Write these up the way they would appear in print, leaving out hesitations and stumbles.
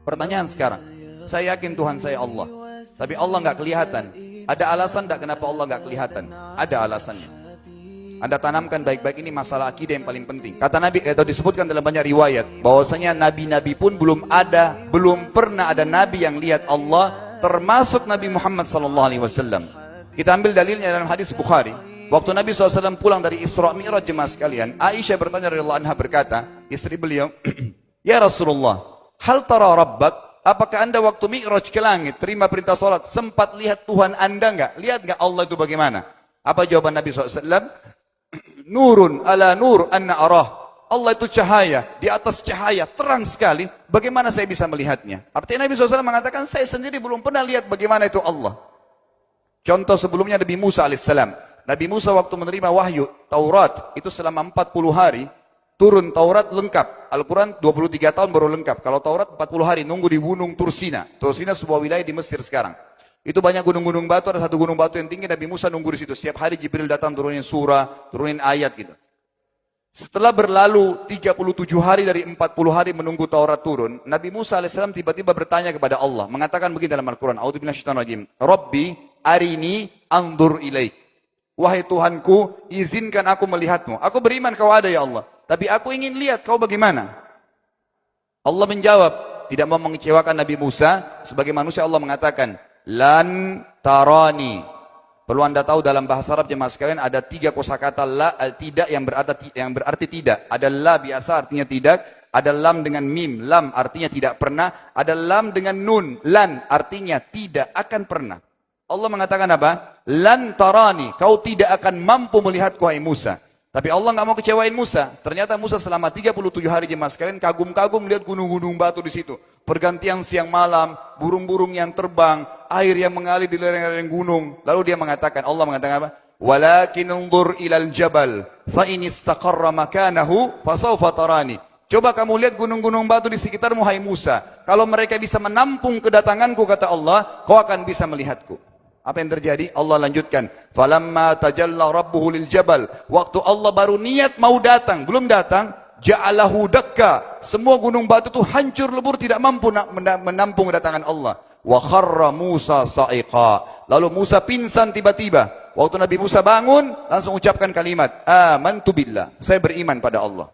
Pertanyaan sekarang, saya yakin Tuhan saya Allah, tapi Allah nggak kelihatan. Ada alasan tidak kenapa Allah nggak kelihatan? Ada alasannya. Anda tanamkan baik-baik, ini masalah akidah yang paling penting. Kata Nabi, atau disebutkan dalam banyak riwayat, bahwasanya nabi-nabi pun belum pernah ada nabi yang lihat Allah, termasuk Nabi Muhammad SAW. Kita ambil dalilnya dalam hadis Bukhari. Waktu Nabi SAW pulang dari Isra Mi'raj, jemaah sekalian, Aisyah bertanya radhiyallahu anha, berkata, istri beliau, ya Rasulullah, hal tara rabbak? Apakah anda waktu Mi'raj ke langit, terima perintah sholat, sempat lihat Tuhan anda enggak? Lihat enggak Allah itu bagaimana? Apa jawaban Nabi SAW? Nurun ala nur anna arah. Allah itu cahaya, di atas cahaya, terang sekali. Bagaimana saya bisa melihatnya? Artinya Nabi SAW mengatakan, saya sendiri belum pernah lihat bagaimana itu Allah. Contoh sebelumnya Nabi Musa alaihissalam. Nabi Musa waktu menerima wahyu Taurat, itu selama 40 hari, turun Taurat lengkap. Al-Quran 23 tahun baru lengkap. Kalau Taurat 40 hari, nunggu di gunung Tursina. Tursina sebuah wilayah di Mesir sekarang. Itu banyak gunung-gunung batu, ada satu gunung batu yang tinggi, Nabi Musa nunggu di situ. Setiap hari Jibril datang turunin surah, turunin ayat gitu. Setelah berlalu 37 hari dari 40 hari menunggu Taurat turun, Nabi Musa alaihissalam tiba-tiba bertanya kepada Allah, mengatakan begini dalam Al-Quran, A'udzubillahi minasyaitonir rajim, Rabbi arini anzur ilaik. Wahai Tuhanku, izinkan aku melihatmu. Aku beriman kau ada ya Allah, tapi aku ingin lihat kau bagaimana. Allah menjawab, tidak mau mengecewakan Nabi Musa, sebagai manusia Allah mengatakan, lan tarani. Perlu anda tahu dalam bahasa Arab jemaah sekalian ada 3 kosakata la, tidak yang berarti tidak. Ada la biasa artinya tidak, ada lam dengan mim, lam artinya tidak pernah, ada lam dengan nun, lan artinya tidak akan pernah. Allah mengatakan apa? Lan tarani, kau tidak akan mampu melihatku hai Musa. Tapi Allah nggak mau kecewain Musa. Ternyata Musa selama 37 hari jemaah sekalian kagum-kagum melihat gunung-gunung batu di situ. Pergantian siang malam, burung-burung yang terbang, air yang mengalir di lereng-lereng gunung. Lalu dia mengatakan, Allah mengatakan apa? Walakin unzur ilal jabal, fa in istaqarra makanahu fasawfa tarani. Coba kamu lihat gunung-gunung batu di sekitarmu hai Musa. Kalau mereka bisa menampung kedatanganku, kata Allah, kau akan bisa melihatku. Apa yang terjadi? Allah lanjutkan. Falamma tajalla rabbuhu lil jabal. Waktu Allah baru niat mau datang, belum datang, ja'alahu dakka. Semua gunung batu itu hancur lebur, tidak mampu menampung kedatangan Allah. Wa kharra Musa sa'iqa. Lalu Musa pingsan tiba-tiba. Waktu Nabi Musa bangun, langsung ucapkan kalimat, amantu billah. Saya beriman pada Allah.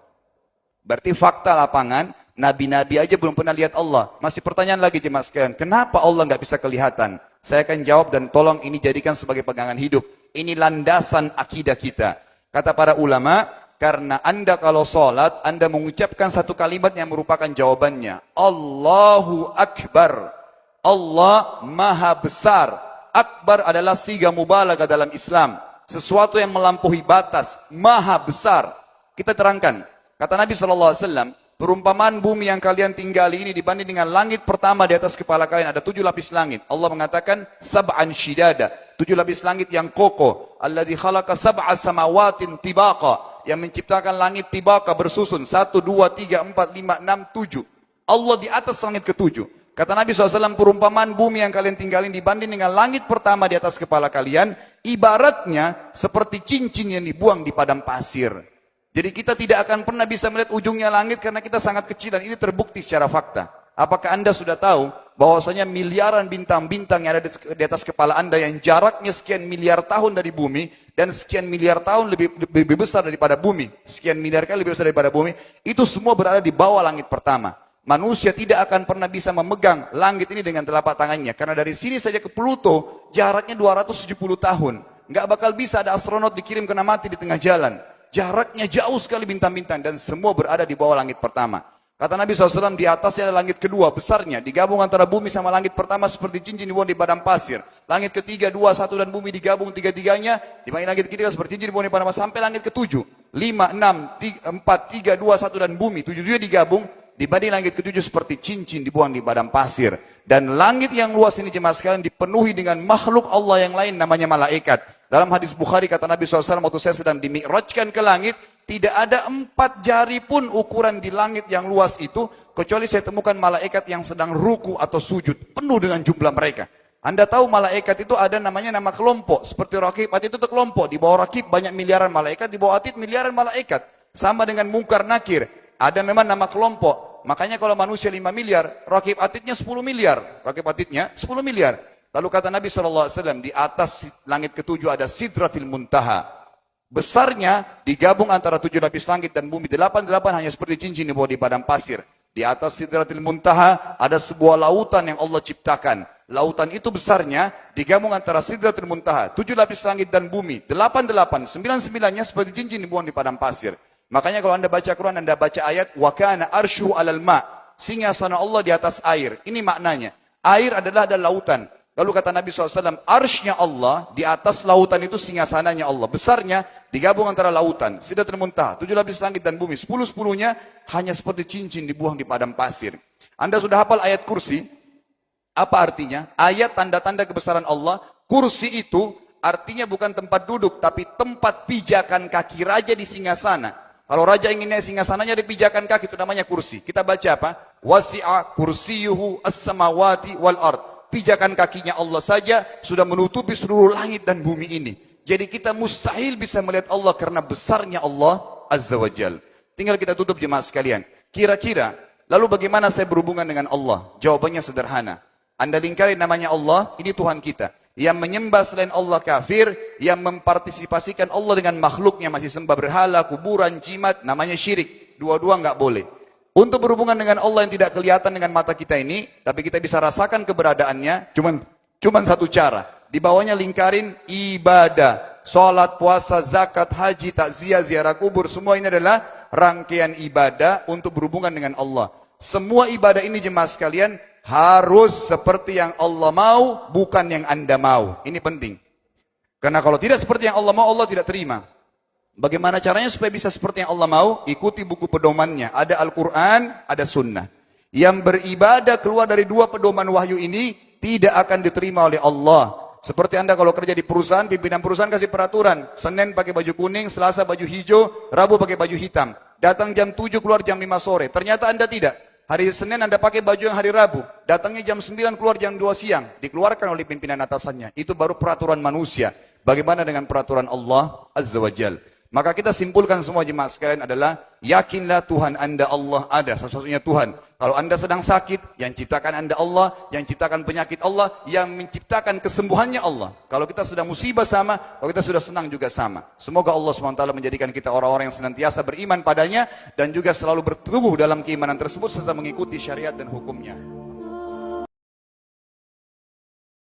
Berarti fakta lapangan, nabi-nabi aja belum pernah lihat Allah. Masih pertanyaan lagi jemaah sekalian, kenapa Allah nggak bisa kelihatan? Saya akan jawab dan tolong ini jadikan sebagai pegangan hidup. Ini landasan akidah kita. Kata para ulama, karena anda kalau sholat, anda mengucapkan satu kalimat yang merupakan jawabannya. Allahu Akbar. Allah Maha Besar. Akbar adalah siga mubalaghah dalam Islam. Sesuatu yang melampaui batas. Maha Besar. Kita terangkan. Kata Nabi SAW, perumpamaan bumi yang kalian tinggali ini dibanding dengan langit pertama di atas kepala kalian ada 7 lapis langit. Allah mengatakan sab'an shidada, 7 lapis langit yang kokoh. Alladzi khalaqa sab'a samawatin tibaqa, yang menciptakan langit tibaqa bersusun 1 2 3 4 5 6 7. Allah di atas langit ke-7. Kata Nabi SAW, perumpamaan bumi yang kalian tinggalin dibanding dengan langit pertama di atas kepala kalian, ibaratnya seperti cincin yang dibuang di padang pasir. Jadi kita tidak akan pernah bisa melihat ujungnya langit karena kita sangat kecil, dan ini terbukti secara fakta. Apakah anda sudah tahu bahwasanya miliaran bintang-bintang yang ada di atas kepala anda yang jaraknya sekian miliar tahun dari bumi dan sekian miliar tahun lebih besar daripada bumi, sekian miliar kali lebih besar daripada bumi, itu semua berada di bawah langit pertama. Manusia tidak akan pernah bisa memegang langit ini dengan telapak tangannya karena dari sini saja ke Pluto jaraknya 270 tahun. Nggak bakal bisa ada astronot dikirim kena mati di tengah jalan. Jaraknya jauh sekali bintang-bintang dan semua berada di bawah langit pertama. Kata Nabi SAW, di atasnya ada langit kedua besarnya. Digabung antara bumi sama langit pertama seperti cincin dibuang di padang pasir. Langit ketiga, 2, 1 dan bumi digabung tiga-tiganya. Dibanding langit ketiga seperti cincin dibuang di padang pasir. Sampai langit ke-7. 5, 6, 4, 3, 2, 1 dan bumi. 7 digabung. Dibanding langit ke-7 seperti cincin dibuang di padang pasir. Dan langit yang luas ini jemaah sekalian dipenuhi dengan makhluk Allah yang lain namanya malaikat. Dalam hadis Bukhari kata Nabi SAW, waktu saya sedang dimi'rajkan ke langit, tidak ada 4 jari pun ukuran di langit yang luas itu, kecuali saya temukan malaikat yang sedang ruku atau sujud, penuh dengan jumlah mereka. Anda tahu malaikat itu ada namanya nama kelompok, seperti Rakib, Atid itu kelompok, di bawah Rakib banyak miliaran malaikat, di bawah Atid miliaran malaikat. Sama dengan Munkar Nakir, ada memang nama kelompok. Makanya kalau manusia 5 miliar, rakib atidnya 10 miliar. Rakib atidnya 10 miliar. Lalu kata Nabi SAW, di atas langit ketujuh ada Sidratil Muntaha. Besarnya digabung antara 7 lapis langit dan bumi. 8 hanya seperti cincin di bawah di padang pasir. Di atas Sidratil Muntaha ada sebuah lautan yang Allah ciptakan. Lautan itu besarnya digabung antara Sidratil Muntaha. 7 lapis langit dan bumi. 8, 9-9-nya seperti cincin dibuang di padang pasir. Makanya kalau anda baca Quran, anda baca ayat wa kana arsyu alal ma, singgasana Allah di atas air. Ini maknanya. Air adalah ada lautan. Lalu kata Nabi SAW, arsy-nya Allah di atas lautan itu singgasananya Allah. Besarnya digabung antara lautan, Sidratul Muntaha, 7 lapis langit dan bumi. 10-10-nya hanya seperti cincin dibuang di padang pasir. Anda sudah hafal ayat kursi? Apa artinya? Ayat tanda-tanda kebesaran Allah. Kursi itu artinya bukan tempat duduk, tapi tempat pijakan kaki raja di singgasana. Kalau raja ingin naik singgasananya di pijakan kaki, itu namanya kursi. Kita baca apa? Wasi'a kursiyuhu as-samawati wal ard. Pijakan kakinya Allah saja sudah menutupi seluruh langit dan bumi ini. Jadi kita mustahil bisa melihat Allah karena besarnya Allah Azza wa Jal. Tinggal kita tutup jemaah sekalian. Kira-kira, lalu bagaimana saya berhubungan dengan Allah? Jawabannya sederhana. Anda lingkari namanya Allah, ini Tuhan kita. Yang menyembah selain Allah kafir, yang mempartisipasikan Allah dengan makhluknya, masih sembah berhala, kuburan, jimat, namanya syirik. Dua-dua nggak boleh. Untuk berhubungan dengan Allah yang tidak kelihatan dengan mata kita ini, tapi kita bisa rasakan keberadaannya, cuman satu cara. Di bawahnya lingkarin ibadah. Salat, puasa, zakat, haji, takziah, ziarah kubur, semua ini adalah rangkaian ibadah untuk berhubungan dengan Allah. Semua ibadah ini jemaah sekalian, harus seperti yang Allah mau, bukan yang Anda mau. Ini penting. Karena kalau tidak seperti yang Allah mau, Allah tidak terima. Bagaimana caranya supaya bisa seperti yang Allah mau? Ikuti buku pedomannya. Ada Al-Quran, ada Sunnah. Yang beribadah keluar dari 2 pedoman wahyu ini, tidak akan diterima oleh Allah. Seperti Anda kalau kerja di perusahaan, pimpinan perusahaan kasih peraturan. Senin pakai baju kuning, Selasa baju hijau, Rabu pakai baju hitam. Datang jam 7, keluar jam 5 sore. Ternyata Anda tidak. Hari Senin Anda pakai baju yang hari Rabu, datangnya jam 9, keluar jam 2 siang, dikeluarkan oleh pimpinan atasannya. Itu baru peraturan manusia. Bagaimana dengan peraturan Allah Azza wa Jal? Maka kita simpulkan semua jemaah sekalian adalah, yakinlah Tuhan Anda Allah ada, satu-satunya Tuhan. Kalau Anda sedang sakit, yang ciptakan Anda Allah, yang ciptakan penyakit Allah, yang menciptakan kesembuhannya Allah. Kalau kita sedang musibah sama, kalau kita sudah senang juga sama. Semoga Allah SWT menjadikan kita orang-orang yang senantiasa beriman padanya, dan juga selalu bertumbuh dalam keimanan tersebut, serta mengikuti syariat dan hukumnya.